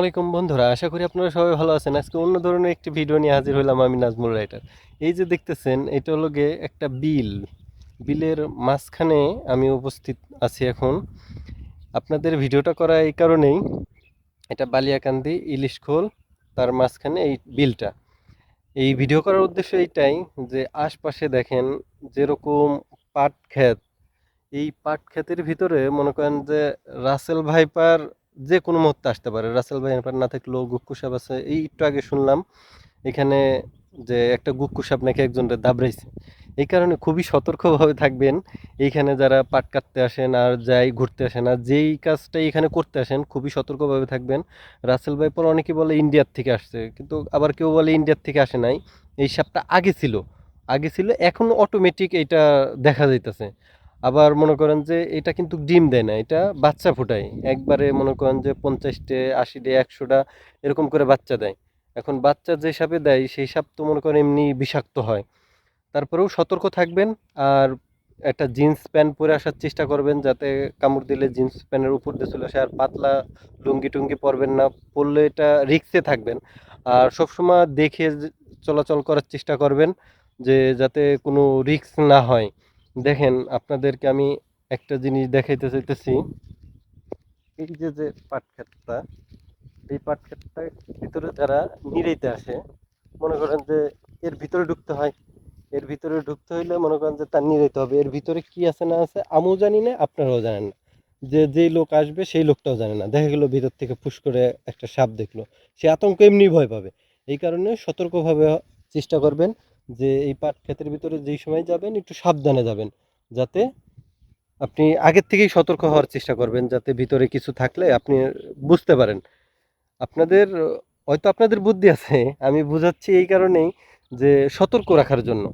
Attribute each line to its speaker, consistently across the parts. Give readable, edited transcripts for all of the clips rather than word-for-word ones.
Speaker 1: আসসালামাইকুম বন্ধুরা, আশা করি আপনারা সবাই ভালো আছেন। আজকে অন্য ধরনের একটি ভিডিও নিয়ে হাজির হলাম আমি নাজমুল রাইটার। এই যে দেখতেছেন, এটা হলো গিয়ে একটা বিলের মাঝখানে আমি উপস্থিত আছি এখন। আপনাদের ভিডিওটা করা এই কারণেই, এটা বালিয়াকান্দি ইলিশখোল, তার মাঝখানে এই বিলটা। এই ভিডিও করার উদ্দেশ্য এইটাই যে আশপাশে দেখেন যেরকম পাট ক্ষেত, এই পাট ক্ষেতের ভিতরে মনে করেন যে রাসেল ভাইপার যে কোনো মুহূর্তে আসতে পারে। রাসেল ভাইপার না থাকলেও গুক্কু সাপ আছে। এই একটু আগে শুনলাম এখানে যে একটা গুক্কু সাপ নাকি একজনকে দাবড়াইছে। এই কারণে খুবই সতর্কভাবে থাকবেন। এইখানে যারা পাট কাটতে আসেন আর যাই ঘুরতে আসেন আর যেই কাজটাই এখানে করতে আসেন, খুবই সতর্কভাবে থাকবেন। রাসেল ভাইপার অনেকে বলে ইন্ডিয়ার থেকে আসছে, কিন্তু আবার কেউ বলে ইন্ডিয়ার থেকে আসে নাই। এই সাপটা আগে ছিল, এখন অটোমেটিক এটা দেখা যাইতেছে। আবার মনে করেন যে এটা কিন্তু ডিম দেয় না, এটা বাচ্চা ফোটায় একবারে। মনে করেন যে 50টে 80টে 100টা এরকম করে বাচ্চা দেয়। এখন বাচ্চা যে সাপে দেয় সেই সাপ তো মনে করেন এমনি বিষাক্ত হয়। তারপরেও সতর্ক থাকবেন। আর একটা জিন্স প্যান্ট পরে আসার চেষ্টা করবেন, যাতে কামড় দিলে জিন্স প্যান্টের উপর দিয়ে চলে আসে। আর পাতলা লুঙ্গি টুঙ্গি পরবেন না, পরলে এটা রিক্সে থাকবেন। আর সবসময় দেখে চলাচল করার চেষ্টা করবেন, যে যাতে কোনো রিস্ক না হয়। দেখেন, আপনাদেরকে আমি একটা জিনিস দেখাইতে চাইতেছি। এই যে পাট ক্ষেতটা, এই পাট ক্ষেতটার ভিতরে যারা নিড়াইতে আসে, মনে করেন যে এর ভিতরে ঢুকতে হয়। এর ভিতরে ঢুকতে হইলে মনে করেন যে তার নিড়াইতে হবে। এর ভিতরে কি আছে না আছে আমিও জানি না, আপনারাও জানেন না। যে যেই লোক আসবে সেই লোকটাও জানে না। দেখা গেল ভিতর থেকে ফুস করে একটা সাপ দেখলো, সে আতঙ্ক এমনি ভয় পাবে। এই কারণে সতর্কভাবে চেষ্টা করবেন যে এই পাট ক্ষেতের ভিতরে যেই সময় যাবেন একটু সাবধানে যাবেন, যাতে আপনি আগের থেকেই সতর্ক হওয়ার চেষ্টা করবেন, যাতে ভিতরে কিছু থাকলে আপনি বুঝতে পারেন। আপনাদের হয়তো আপনাদের বুদ্ধি আছে, আমি বুঝাচ্ছি এই কারণেই যে সতর্ক রাখার জন্য,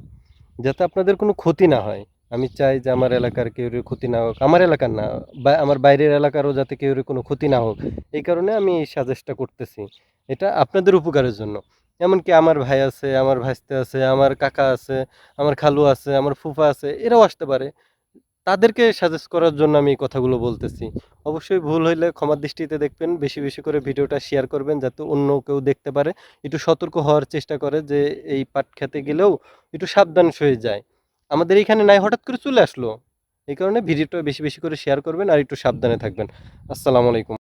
Speaker 1: যাতে আপনাদের কোনো ক্ষতি না হয়। আমি চাই যে আমার এলাকার কেউর ক্ষতি না হোক, আমার এলাকার না, বা আমার বাইরের এলাকারও যাতে কেউর কোনো ক্ষতি না হোক। এই কারণে আমি এই সাজেস্টটা করতেছি, এটা আপনাদের উপকারের জন্য। এমনকি আমার ভাই আছে, আমার ভাইস্তে আছে, আমার কাকা আছে, আমার খালু আছে, আমার ফুফা আছে, এরাও আসতে পারে। তাদেরকে সাজেস্ট করার জন্য আমি এই কথাগুলো বলতেছি। অবশ্যই ভুল হইলে ক্ষমার দৃষ্টিতে দেখবেন। বেশি বেশি করে ভিডিওটা শেয়ার করবেন, যাতে অন্য কেউ দেখতে পারে, একটু সতর্ক হওয়ার চেষ্টা করে, যে এই পাট খেতে গেলেও একটু সাবধান হয়ে যায়। আমাদের এখানে নাই, হঠাৎ করে চলে আসলো। এই কারণে ভিডিওটা বেশি বেশি করে শেয়ার করবেন আর একটু সাবধানে থাকবেন। আসসালামু আলাইকুম।